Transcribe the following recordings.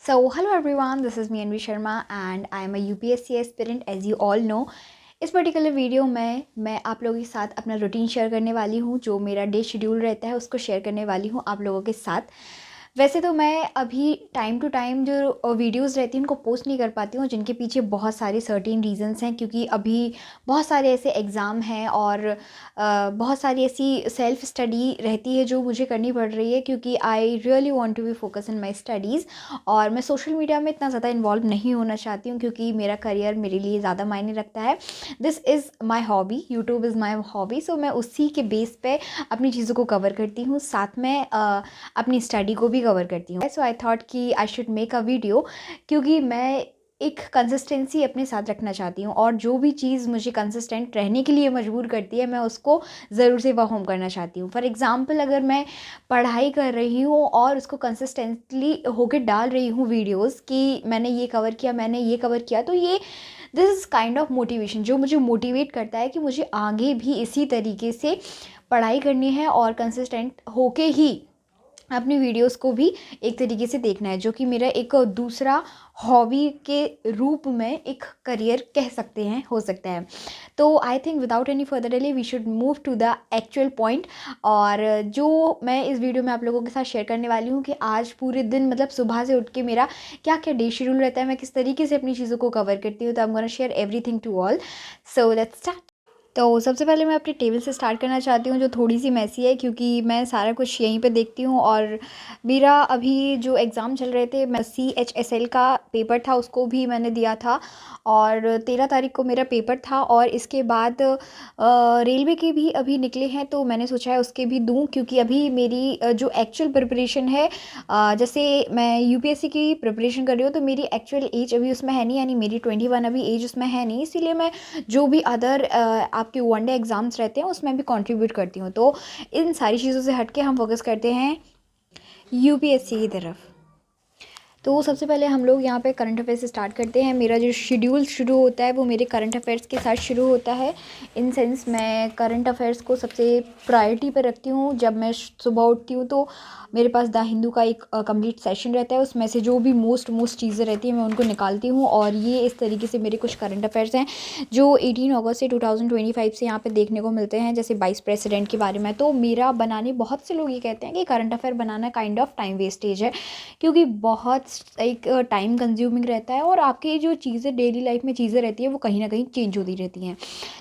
So, hello everyone, this is me Anvi Sharma and I am a UPSC aspirant as you all know. इस particular video में मैं आप लोगों के साथ अपना रूटीन शेयर करने वाली हूँ, जो मेरा डे शेड्यूल रहता है उसको शेयर करने वाली हूँ आप लोगों के साथ। वैसे तो मैं अभी टाइम टू टाइम जो वीडियोस रहती हैं उनको पोस्ट नहीं कर पाती हूँ, जिनके पीछे बहुत सारे सर्टेन रीज़न्स हैं, क्योंकि अभी बहुत सारे ऐसे एग्ज़ाम हैं और बहुत सारी ऐसी सेल्फ़ स्टडी रहती है जो मुझे करनी पड़ रही है, क्योंकि I really want to be focus in my studies. और मैं सोशल मीडिया में इतना ज़्यादा इन्वॉल्व नहीं होना चाहती हूँ, क्योंकि मेरा करियर मेरे लिए ज़्यादा मायने रखता है। This is my hobby, YouTube is my hobby, so मैं उसी के बेस पे अपनी चीज़ों को कवर करती हूँ, साथ में अपनी स्टडी को भी कवर करती हूँ। सो आई थॉट कि I should make a video, क्योंकि मैं एक कंसिस्टेंसी अपने साथ रखना चाहती हूँ, और जो भी चीज़ मुझे कंसिस्टेंट रहने के लिए मजबूर करती है मैं उसको ज़रूर से परफॉर्म करना चाहती हूँ। फॉर एग्ज़ाम्पल, अगर मैं पढ़ाई कर रही हूँ और उसको कंसिस्टेंटली होके डाल रही हूँ वीडियोस कि मैंने ये कवर किया, मैंने ये कवर किया, तो ये this is kind of motivation जो मुझे मोटिवेट करता है कि मुझे आगे भी इसी तरीके से पढ़ाई करनी है और कंसिस्टेंट होके ही अपनी वीडियोस को भी एक तरीके से देखना है, जो कि मेरा एक दूसरा हॉबी के रूप में एक करियर कह सकते हैं, हो सकता है। तो I think without any further delay we should move to the actual point. और जो मैं इस वीडियो में आप लोगों के साथ शेयर करने वाली हूँ कि आज पूरे दिन, मतलब सुबह से उठ के मेरा क्या क्या डे शेड्यूल रहता है, मैं किस तरीके से अपनी चीज़ों को कवर करती हूँ, तो I am gonna share everything to all. So let's start. तो सबसे पहले मैं अपनी टेबल से स्टार्ट करना चाहती हूँ, जो थोड़ी सी मैसी है, क्योंकि मैं सारा कुछ यहीं पे देखती हूँ। और मेरा अभी जो एग्ज़ाम चल रहे थे, मैं CHSL का पेपर था उसको भी मैंने दिया था, और 13 तारीख को मेरा पेपर था। और इसके बाद रेलवे के भी अभी निकले हैं, तो मैंने सोचा है उसके भी दूँ, क्योंकि अभी मेरी जो एक्चुअल प्रिपरेशन है, जैसे मैं UPSC की प्रिपरेशन कर रही हूँ, तो मेरी एक्चुअल एज अभी उसमें है नहीं, यानी मेरी 21 अभी एज उसमें है नहीं, इसीलिए मैं जो भी अदर आपके वनडे एग्ज़ाम्स रहते हैं उसमें भी कंट्रीब्यूट करती हूँ। तो इन सारी चीज़ों से हट के हम फोकस करते हैं UPSC की तरफ। तो सबसे पहले हम लोग यहाँ पे करंट अफेयर्स से स्टार्ट करते हैं। मेरा जो शेड्यूल शुरू होता है वो मेरे करंट अफेयर्स के साथ शुरू होता है। इन सेंस मैं करंट अफेयर्स को सबसे प्रायोरिटी पर रखती हूँ। जब मैं सुबह उठती हूँ तो मेरे पास द हिंदू का एक कंप्लीट सेशन रहता है, उसमें से जो भी मोस्ट चीज़ें रहती हैं मैं उनको निकालती हूँ। और ये इस तरीके से मेरे कुछ करंट अफेयर्स हैं जो 18 अगस्त से 2025 से यहाँ पे देखने को मिलते हैं, जैसे वाइस प्रेसिडेंट के बारे में। तो मेरा बनाने, बहुत से लोग ये कहते हैं कि current affair banana kind of time wastage है, क्योंकि बहुत एक टाइम कंज्यूमिंग रहता है, और आपकी जो चीज़ें डेली लाइफ में चीज़ें रहती हैं वो कहीं ना कहीं चेंज होती रहती हैं।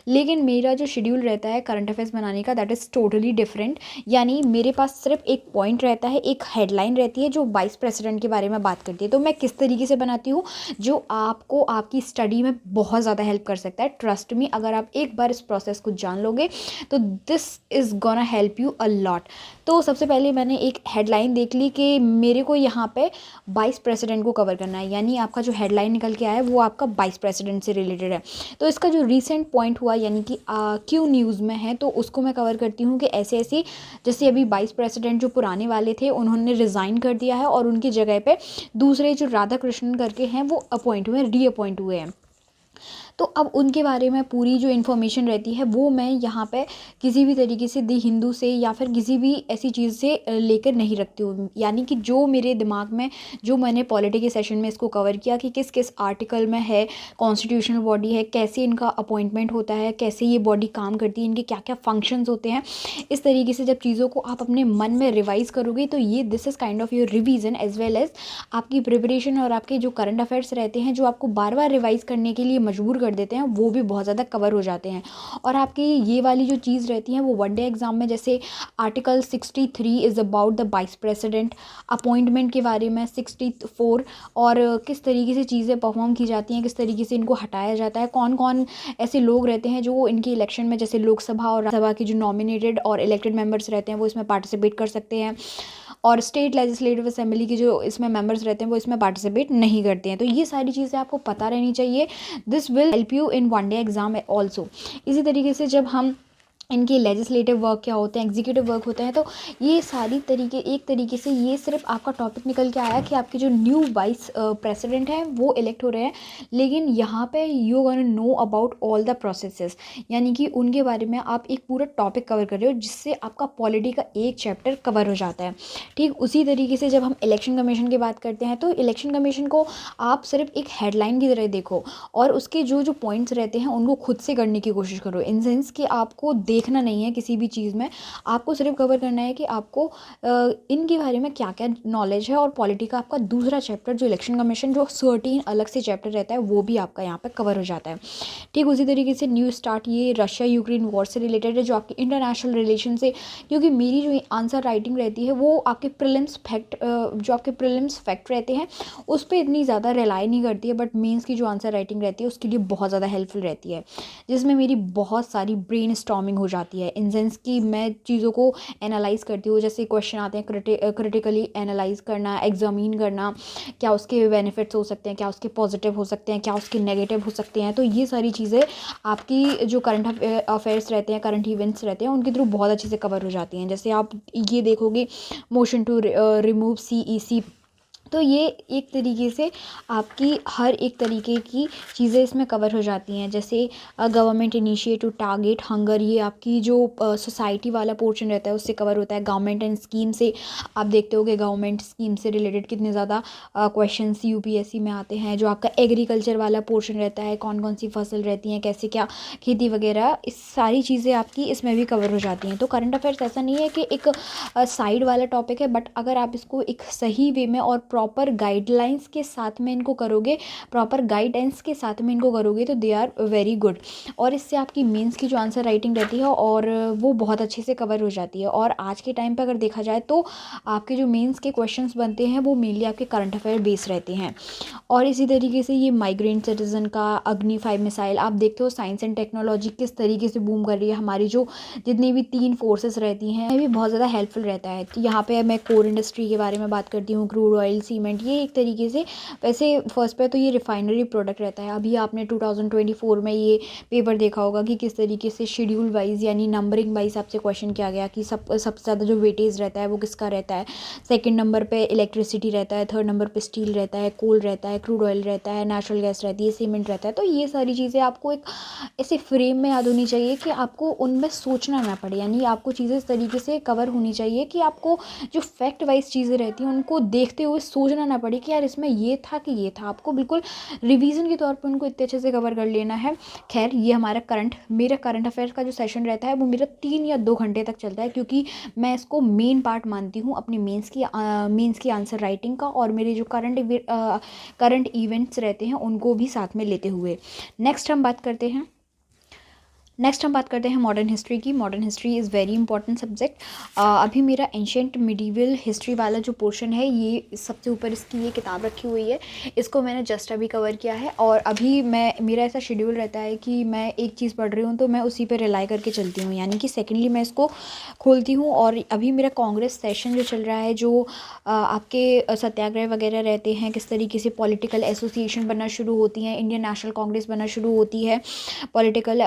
लेकिन मेरा जो शेड्यूल रहता है करंट अफेयर्स बनाने का, दैट इज़ टोटली डिफरेंट। यानी मेरे पास सिर्फ एक पॉइंट रहता है, एक हेडलाइन रहती है जो वाइस प्रेसिडेंट के बारे में बात करती है। तो मैं किस तरीके से बनाती हूँ, जो आपको आपकी स्टडी में बहुत ज़्यादा हेल्प कर सकता है। ट्रस्ट मी, अगर आप एक बार इस प्रोसेस को जान लोगे तो this is gonna help you a lot. तो सबसे पहले मैंने एक हेडलाइन देख ली कि मेरे को यहाँ पे वाइस प्रेसिडेंट को कवर करना है, यानी आपका जो हेडलाइन निकल के आया है वो आपका वाइस प्रेसिडेंट से रिलेटेड है। तो इसका जो रीसेंट पॉइंट हुआ, यानी कि क्यों न्यूज़ में है, तो उसको मैं कवर करती हूँ कि ऐसे ऐसे, जैसे अभी वाइस प्रेसिडेंट जो पुराने वाले थे उन्होंने रिज़ाइन कर दिया है, और उनकी जगह पे दूसरे जो राधा कृष्णन करके हैं वो अपॉइंट हुए, रीअपॉइंट हुए हैं। तो अब उनके बारे में पूरी जो इन्फॉर्मेशन रहती है वो मैं यहाँ पे किसी भी तरीके से दी हिंदू से या फिर किसी भी ऐसी चीज़ से लेकर नहीं रखती हूँ। यानी कि जो मेरे दिमाग में, जो मैंने पॉलिटी के सेशन में इसको कवर किया कि किस किस आर्टिकल में है, कॉन्स्टिट्यूशनल बॉडी है, कैसे इनका अपॉइंटमेंट होता है, कैसे ये बॉडी काम करती है, इनके क्या क्या फंक्शंस होते हैं, इस तरीके से जब चीज़ों को आप अपने मन में रिवाइज करोगे तो ये this is kind of your revision as well as आपकी प्रिपरेशन, और आपके जो करंट अफेयर्स रहते हैं जो आपको बार बार रिवाइज करने के लिए मजबूर कर देते हैं, वो भी बहुत ज़्यादा कवर हो जाते हैं। और आपकी ये वाली जो चीज़ रहती है वो वनडे एग्जाम में, जैसे article 63 is about the vice president, appointment के बारे में 64, और किस तरीके से चीज़ें परफॉर्म की जाती हैं, किस तरीके से इनको हटाया जाता है, कौन कौन ऐसे लोग रहते हैं जो इनकी इलेक्शन में, जैसे लोकसभा और राज्यसभा के जो नॉमिनेटेड और इलेक्टेड मेंबर्स रहते हैं वो इसमें पार्टिसिपेट कर सकते हैं, और स्टेट लेजिस्लेटिव असेंबली के जो इसमें मेंबर्स रहते हैं वो इसमें पार्टिसिपेट नहीं करते हैं। तो ये सारी चीज़ें आपको पता रहनी चाहिए। This will help you in one day exam also. इसी तरीके से जब हम इनके लेजिस्लेटिव वर्क क्या होते हैं, एग्जीक्यूटिव वर्क होते हैं। तो ये सारी तरीके एक तरीके से ये सिर्फ आपका टॉपिक निकल के आया कि आपके जो न्यू वाइस प्रेसिडेंट हैं वो इलेक्ट हो रहे हैं, लेकिन यहाँ पे you gonna know about all the processes, यानी कि उनके बारे में आप एक पूरा टॉपिक कवर कर रहे हो जिससे आपका पॉलिटी का एक चैप्टर कवर हो जाता है। ठीक उसी तरीके से जब हम इलेक्शन कमीशन की बात करते हैं तो इलेक्शन कमीशन को आप सिर्फ एक हेडलाइन की तरह देखो और उसके जो जो पॉइंट्स रहते हैं उनको खुद से करने की कोशिश करो, इन सेंस कि आपको देखना नहीं है किसी भी चीज़ में, आपको सिर्फ कवर करना है कि आपको इनके बारे में क्या क्या नॉलेज है। और पॉलिटी का आपका दूसरा चैप्टर जो इलेक्शन कमीशन जो 13 अलग से चैप्टर रहता है वो भी आपका यहाँ पे कवर हो जाता है। ठीक उसी तरीके से न्यू स्टार्ट ये रशिया यूक्रेन वॉर से रिलेटेड है जो आपके इंटरनेशनल रिलेशन से, क्योंकि मेरी जो आंसर राइटिंग रहती है वो आपके प्रीलिम्स फैक्ट जो आपके प्रीलिम्स फैक्ट रहते हैं उस पर इतनी ज़्यादा रिलाई नहीं करती है, बट मेंस की जो आंसर राइटिंग रहती है उसके लिए बहुत ज़्यादा हेल्पफुल रहती है, जिसमें मेरी बहुत सारी ब्रेन स्टॉर्मिंग हो जाती है इन सेंस कि मैं चीज़ों को एनालाइज करती हूँ। जैसे क्वेश्चन आते हैं क्रिटिकली एनालाइज करना, एग्जामिन करना, क्या उसके बेनिफिट्स हो सकते हैं, क्या उसके पॉजिटिव हो सकते हैं, क्या उसके नेगेटिव हो सकते हैं। तो ये सारी चीज़ें आपकी जो करंट अफेयर्स रहते हैं, करंट इवेंट्स रहते हैं उनके थ्रू बहुत अच्छे से कवर हो जाती हैं। जैसे आप ये देखोगे मोशन टू रिमूव CEC, तो ये एक तरीके से आपकी हर एक तरीके की चीज़ें इसमें कवर हो जाती हैं। जैसे गवर्नमेंट इनिशिएटिव टारगेट हंगर, ये आपकी जो सोसाइटी वाला पोर्शन रहता है उससे कवर होता है। गवर्नमेंट एंड स्कीम से आप देखते हो कि गवर्नमेंट स्कीम से रिलेटेड कितने ज़्यादा क्वेश्चन UPSC में आते हैं। जो आपका एग्रीकल्चर वाला पोर्शन रहता है, कौन कौन सी फसल रहती हैं, कैसे क्या खेती वगैरह, इस सारी चीज़ें आपकी इसमें भी कवर हो जाती हैं। तो करंट अफेयर्स ऐसा नहीं है कि एक साइड वाला टॉपिक है, बट अगर आप इसको एक सही वे में और प्रॉपर गाइडलाइंस के साथ में इनको करोगे, प्रॉपर गाइडेंस के साथ में इनको करोगे तो दे आर वेरी गुड। और इससे आपकी मेंस की जो आंसर राइटिंग रहती है और वो बहुत अच्छे से कवर हो जाती है। और आज के टाइम पे अगर देखा जाए तो आपके जो मेंस के क्वेश्चंस बनते हैं वो मेनली आपके करंट अफेयर बेस रहते हैं। और इसी तरीके से ये माइग्रेंट सिटीजन का, अग्नि 5 मिसाइल, आप देखते हो साइंस एंड टेक्नोलॉजी किस तरीके से बूम कर रही है। हमारी जो जितनी भी 3 फोर्सेस रहती हैं ये भी बहुत ज़्यादा हेल्पफुल रहता है। तो यहाँ पे मैं कोर इंडस्ट्री के बारे में बात करती हूँ, क्रूड ऑयल, सीमेंट, ये एक तरीके से, वैसे फर्स्ट पे तो ये रिफाइनरी प्रोडक्ट रहता है। अभी आपने 2024 में ये पेपर देखा होगा कि किस तरीके से शेड्यूल वाइज यानी नंबरिंग वाइज आपसे क्वेश्चन किया गया कि सबसे ज़्यादा जो वेटेज रहता है वो किसका रहता है। सेकंड नंबर पे इलेक्ट्रिसिटी रहता है, थर्ड नंबर पे स्टील रहता है, कोल रहता है, क्रूड ऑयल रहता है, नेचुरल गैस रहती है, सीमेंट रहता है। तो ये सारी चीज़ें आपको एक ऐसे फ्रेम में याद होनी चाहिए कि आपको उनमें सोचना ना पड़े, यानी आपको चीज़ें इस तरीके से कवर होनी चाहिए कि आपको जो फैक्ट वाइज चीज़ें रहती हैं उनको देखते हुए सोचना ना पड़े कि यार इसमें ये था कि ये था। आपको बिल्कुल रिवीजन के तौर पर उनको इतने अच्छे से कवर कर लेना है। खैर ये मेरा करंट अफेयर्स का जो सेशन रहता है वो मेरा 3 या 2 घंटे तक चलता है, क्योंकि मैं इसको मेन पार्ट मानती हूँ अपनी मेंस की आंसर राइटिंग का, और मेरे जो करंट इवेंट्स रहते हैं उनको भी साथ में लेते हुए। नेक्स्ट हम बात करते हैं मॉडर्न हिस्ट्री की। Modern history is very important subject. अभी मेरा एंशियंट मिडीवल हिस्ट्री वाला जो पोर्शन है ये सबसे ऊपर इसकी ये किताब रखी हुई है, इसको मैंने जस्ट अभी कवर किया है। और अभी मेरा ऐसा शेड्यूल रहता है कि मैं एक चीज़ पढ़ रही हूँ तो मैं उसी पर रिलाई करके चलती हूँ, यानी कि सेकेंडली मैं इसको खोलती हूँ। और अभी मेरा कांग्रेस सेशन जो चल रहा है, जो आपके सत्याग्रह वगैरह रहते हैं, किस तरीके से पॉलिटिकल एसोसिएशन बनना शुरू होती हैं, इंडियन नेशनल कांग्रेस बनना शुरू होती है, political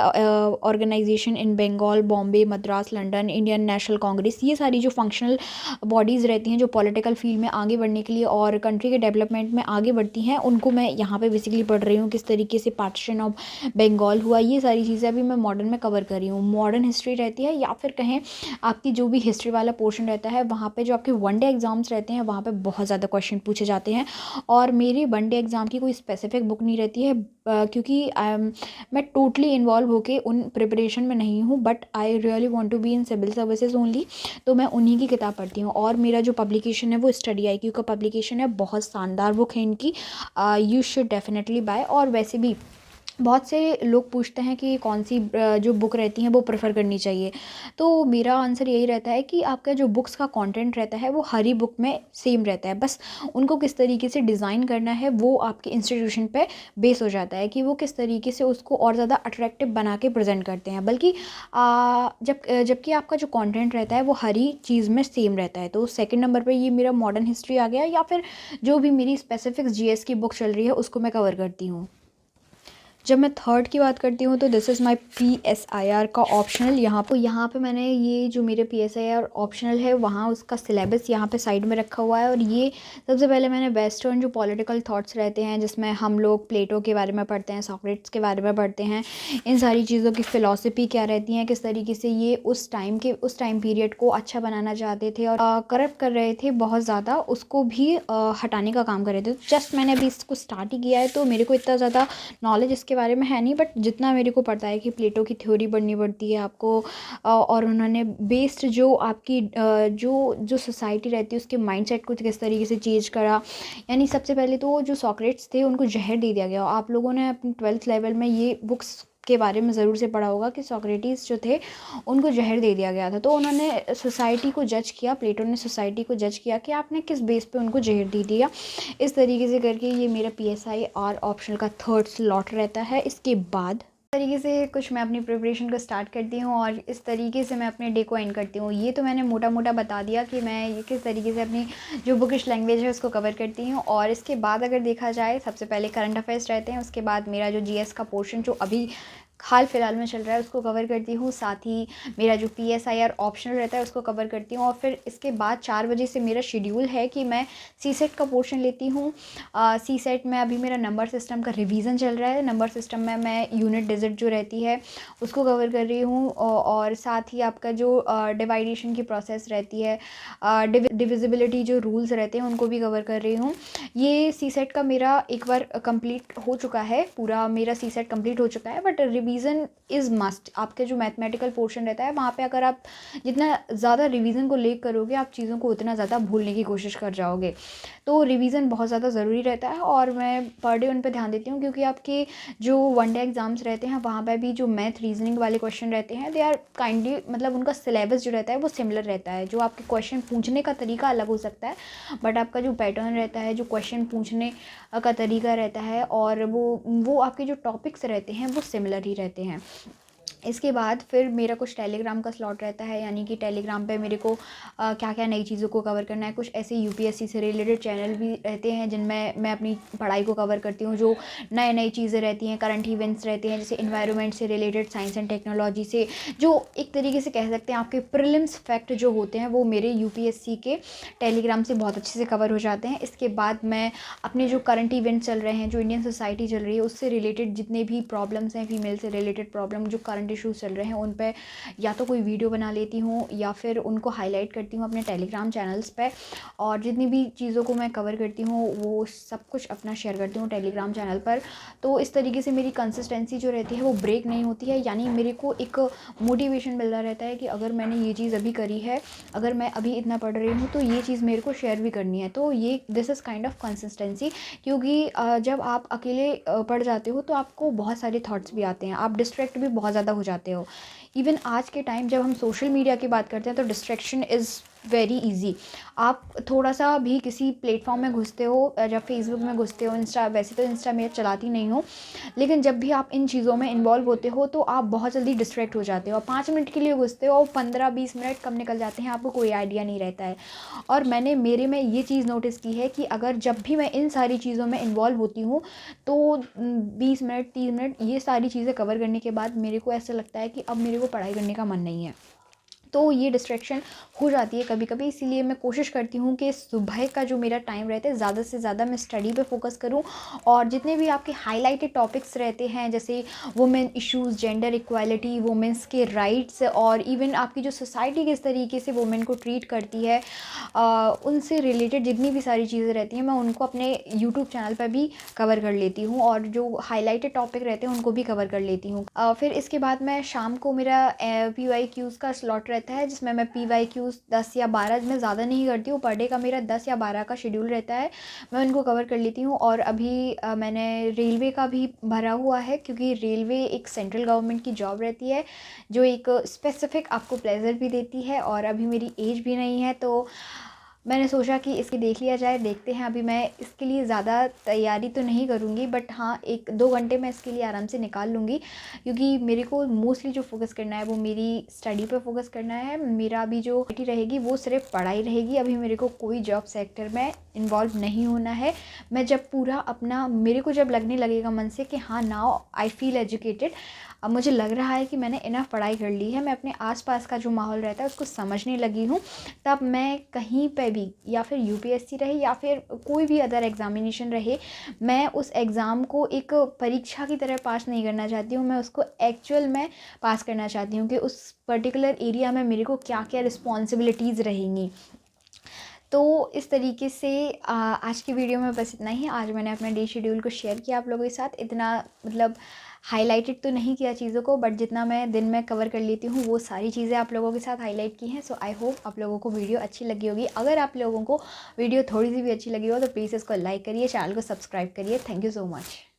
organization in Bengal, Bombay, Madras, London, Indian National Congress, ये सारी जो फंक्शनल बॉडीज़ रहती हैं जो पॉलिटिकल फील्ड में आगे बढ़ने के लिए और कंट्री के डेवलपमेंट में आगे बढ़ती हैं, उनको मैं यहाँ पे बेसिकली पढ़ रही हूँ। किस तरीके से पार्टीशन ऑफ बंगाल हुआ, ये सारी चीज़ें अभी मैं मॉडर्न में कवर कर रही हूँ। मॉडर्न हिस्ट्री रहती है या फिर कहें आपकी जो भी हिस्ट्री वाला पोर्शन रहता है, वहाँ पर जो आपके वनडे एग्जाम्स रहते हैं वहाँ पर बहुत ज़्यादा क्वेश्चन पूछे जाते हैं। और मेरी वनडे एग्ज़ाम की कोई स्पेसिफिक बुक नहीं रहती है, क्योंकि मैं टोटली इन्वॉल्व होके उन प्रिपरेशन में नहीं हूँ, but I really want to be in civil services only, तो मैं उन्हीं की किताब पढ़ती हूँ। और मेरा जो पब्लिकेशन है वो स्टडी IQ का पब्लिकेशन है, बहुत शानदार बुक है इनकी, यू शुड डेफिनेटली बाय। और वैसे भी बहुत से लोग पूछते हैं कि कौन सी जो बुक रहती हैं वो प्रेफर करनी चाहिए, तो मेरा आंसर यही रहता है कि आपका जो बुक्स का कंटेंट रहता है वो हर ही बुक में सेम रहता है, बस उनको किस तरीके से डिज़ाइन करना है वो आपके इंस्टीट्यूशन पे बेस हो जाता है कि वो किस तरीके से उसको और ज़्यादा अट्रैक्टिव बना के प्रेजेंट करते हैं। बल्कि जबकि आपका जो कंटेंट रहता है वो हर ही चीज़ में सेम रहता है। तो सेकंड नंबर पे ये मेरा मॉडर्न हिस्ट्री आ गया, या फिर जो भी मेरी स्पेसिफिक GS की बुक चल रही है उसको मैं कवर करती हूँ। जब मैं थर्ड की बात करती हूँ तो दिस इज़ माय PSIR का ऑप्शनल। यहाँ पे मैंने ये जो मेरे PSIR ऑप्शनल है वहाँ उसका सिलेबस यहाँ पे साइड में रखा हुआ है। और ये सबसे पहले मैंने वेस्टर्न जो पॉलिटिकल थॉट्स रहते हैं जिसमें हम लोग प्लेटो के बारे में पढ़ते हैं, सॉक्रेटिस के बारे में पढ़ते हैं, इन सारी चीज़ों की फ़िलॉसफी क्या रहती हैं, किस तरीके से ये उस टाइम पीरियड को अच्छा बनाना चाहते थे और करप्ट कर रहे थे बहुत ज़्यादा, उसको भी हटाने का काम कर रहे थे। तो जस्ट मैंने अभी इसको स्टार्ट ही किया है तो मेरे को इतना ज़्यादा नॉलेज इसके बारे में है नहीं, बट जितना मेरे को पता है कि प्लेटो की थ्योरी पढ़नी पड़ती है आपको। और उन्होंने बेस्ड जो आपकी जो सोसाइटी रहती है उसके माइंडसेट को किस तरीके से चेंज करा। यानी सबसे पहले तो जो सॉक्रेट्स थे उनको जहर दे दिया गया। आप लोगों ने अपने 12th लेवल में ये बुक्स के बारे में ज़रूर से पढ़ा होगा कि सॉक्रेटिस जो थे उनको जहर दे दिया गया था। तो उन्होंने सोसाइटी को जज किया, प्लेटो ने सोसाइटी को जज किया कि आपने किस बेस पे उनको जहर दे दिया। इस तरीके से करके ये मेरा PSIR ऑप्शनल का थर्ड स्लॉट रहता है। इसके बाद तरीके से कुछ मैं अपनी प्रिपरेशन को स्टार्ट करती हूँ और इस तरीके से मैं अपने डे को एंड करती हूँ। ये तो मैंने मोटा मोटा बता दिया कि मैं ये किस तरीके से अपनी जो बुकिश लैंग्वेज है उसको कवर करती हूँ। और इसके बाद अगर देखा जाए सबसे पहले करंट अफेयर्स रहते हैं, उसके बाद मेरा जो GS का पोर्शन जो अभी हाल फिलहाल में चल रहा है उसको कवर करती हूँ, साथ ही मेरा जो PSIR ऑप्शनल रहता है उसको कवर करती हूँ। और फिर इसके बाद 4 बजे से मेरा शेड्यूल है कि मैं CSET का पोर्शन लेती हूँ। CSET में अभी मेरा नंबर सिस्टम का रिवीजन चल रहा है। नंबर सिस्टम में मैं यूनिट डिजिट जो रहती है उसको कवर कर रही हूँ और साथ ही आपका जो डिवाइडेशन की प्रोसेस रहती है, डिविजिबिलिटी जो रूल्स रहते हैं उनको भी कवर कर रही हूँ। ये CSET का मेरा एक बार कंप्लीट हो चुका है, पूरा मेरा CSET कंप्लीट हो चुका है, बट रिवीजन इज़ मस्ट। आपके जो मैथमेटिकल पोर्शन रहता है वहाँ पे अगर आप जितना ज़्यादा रिवीजन को लेकर करोगे आप चीज़ों को उतना ज़्यादा भूलने की कोशिश कर जाओगे। तो रिवीजन बहुत ज़्यादा ज़रूरी रहता है और मैं पर डे उन पर ध्यान देती हूँ, क्योंकि आपके जो वन डे एग्ज़ाम्स रहते हैं वहाँ पर भी जो मैथ रीजनिंग वाले क्वेश्चन रहते हैं दे आर काइंडली, मतलब उनका सिलेबस जो रहता है वो सिमिलर रहता है। जो आपके क्वेश्चन पूछने का तरीका अलग हो सकता है, बट आपका जो पैटर्न रहता है, जो क्वेश्चन पूछने का तरीका रहता है और वो आपके जो टॉपिक्स रहते हैं वो सिमिलर ही रहते हैं। इसके बाद फिर मेरा कुछ टेलीग्राम का स्लॉट रहता है, यानी कि टेलीग्राम पे मेरे को क्या क्या नई चीज़ों को कवर करना है। कुछ ऐसे UPSC से रिलेटेड चैनल भी रहते हैं जिनमें मैं अपनी पढ़ाई को कवर करती हूँ। जो नई चीज़ें रहती हैं, करंट इवेंट्स रहते हैं, जैसे इन्वायरमेंट से रिलेटेड, साइंस एंड टेक्नोलॉजी से, जो एक तरीके से कह सकते हैं आपके प्रीलिम्स फैक्ट जो होते हैं वो मेरे UPSC के टेलीग्राम से बहुत अच्छे से कवर हो जाते हैं। इसके बाद मैं अपने जो करंट इवेंट्स चल रहे हैं, जो इंडियन सोसाइटी चल रही है उससे रिलेटेड जितने भी प्रॉब्लम्स हैं, फीमेल से रिलेटेड प्रॉब्लम, जो करंट इश्यूज़ चल रहे हैं उन पे या तो कोई वीडियो बना लेती हूँ या फिर उनको हाईलाइट करती हूँ अपने टेलीग्राम चैनल्स पे। और जितनी भी चीज़ों को मैं कवर करती हूँ वो सब कुछ अपना शेयर करती हूँ टेलीग्राम चैनल पर। तो इस तरीके से मेरी कंसिस्टेंसी जो रहती है वो ब्रेक नहीं होती है, यानी मेरे को एक मोटिवेशन मिलता रहता है कि अगर मैंने ये चीज़ अभी करी है, अगर मैं अभी इतना पढ़ रही हूँ तो ये चीज़ मेरे को शेयर भी करनी है। तो ये this is kind of consistency, क्योंकि जब आप अकेले पढ़ जाते हो तो आपको बहुत सारे थॉट्स भी आते हैं, आप डिस्ट्रैक्ट भी बहुत ज़्यादा हो जाते हो। इवन आज के टाइम जब हम सोशल मीडिया की बात करते हैं तो डिस्ट्रैक्शन इज़ वेरी इजी। आप थोड़ा सा भी किसी प्लेटफॉर्म में घुसते हो, जब फेसबुक में घुसते हो, इंस्टा, वैसे तो इंस्टा मैं चलाती नहीं हूँ, लेकिन जब भी आप इन चीज़ों में इन्वॉल्व होते हो तो आप बहुत जल्दी डिस्ट्रैक्ट हो जाते हो। 5 मिनट के लिए घुसते हो और 15-20 मिनट कब निकल जाते हैं आपको कोई आइडिया नहीं रहता है। और मैंने मेरे में ये चीज़ नोटिस की है कि अगर जब भी मैं इन सारी चीज़ों में इन्वॉल्व होती हूँ तो 20 मिनट, 30 मिनट ये सारी चीज़ें कवर करने के बाद मेरे को ऐसा लगता है कि अब मेरे को पढ़ाई करने का मन नहीं है। तो ये डिस्ट्रैक्शन हो जाती है कभी कभी, इसीलिए मैं कोशिश करती हूँ कि सुबह का जो मेरा टाइम रहता है ज़्यादा से ज़्यादा मैं स्टडी पे फोकस करूँ। और जितने भी आपके हाईलाइटेड टॉपिक्स रहते हैं जैसे women issues, gender equality, women's के राइट्स, और इवन आपकी जो सोसाइटी किस तरीके से वुमेन को ट्रीट करती है, उनसे रिलेटेड जितनी भी सारी चीज़ें रहती हैं मैं उनको अपने यूट्यूब चैनल पर भी कवर कर लेती हूँ और जो हाईलाइटेड टॉपिक रहते हैं उनको भी कवर कर लेती हूँ। फिर इसके बाद मैं शाम को मेरा PYQs का स्लॉट रहता है जिसमें मैं PYQs 10 या 12, मैं ज़्यादा नहीं करती हूँ, पर डे का मेरा 10 या 12 का शेड्यूल रहता है, मैं उनको कवर कर लेती हूँ। और अभी मैंने रेलवे का भी भरा हुआ है, क्योंकि रेलवे एक सेंट्रल गवर्नमेंट की जॉब रहती है जो एक स्पेसिफिक आपको प्लेजर भी देती है, और अभी मेरी एज भी नहीं है तो मैंने सोचा कि इसकी देख लिया जाए, देखते हैं। अभी मैं इसके लिए ज़्यादा तैयारी तो नहीं करूँगी, बट हाँ 1-2 घंटे मैं इसके लिए आराम से निकाल लूँगी, क्योंकि मेरे को मोस्टली जो फ़ोकस करना है वो मेरी स्टडी पे फ़ोकस करना है। मेरा अभी जो एक्टिविटी रहेगी वो सिर्फ पढ़ाई रहेगी। अभी मेरे को कोई जॉब सेक्टर में इन्वॉल्व नहीं होना है। मैं जब पूरा अपना, मेरे को जब लगने लगेगा मन से कि हाँ नाउ आई फील एजुकेटेड, अब मुझे लग रहा है कि मैंने इनफ पढ़ाई कर ली है, मैं अपने आसपास का जो माहौल रहता है उसको समझने लगी हूँ, तब मैं कहीं पे भी, या फिर यूपीएससी रहे या फिर कोई भी अदर एग्ज़ामिनेशन रहे, मैं उस एग्ज़ाम को एक परीक्षा की तरह पास नहीं करना चाहती हूँ। मैं उसको एक्चुअल में पास करना चाहती हूँ कि उस पर्टिकुलर एरिया में मेरे को क्या क्या रिस्पॉन्सिबिलिटीज़ रहेंगी। तो इस तरीके से आज की वीडियो में बस इतना ही। आज मैंने अपना डे शेड्यूल को शेयर किया आप लोगों के साथ। इतना मतलब हाईलाइटेड तो नहीं किया चीज़ों को, बट जितना मैं दिन में कवर कर लेती हूँ वो सारी चीज़ें आप लोगों के साथ हाईलाइट की हैं। सो आई होप आप लोगों को वीडियो अच्छी लगी होगी। अगर आप लोगों को वीडियो थोड़ी सी भी अच्छी लगी हो तो प्लीज़ इसको लाइक करिए, चैनल को सब्सक्राइब करिए। Thank you so much.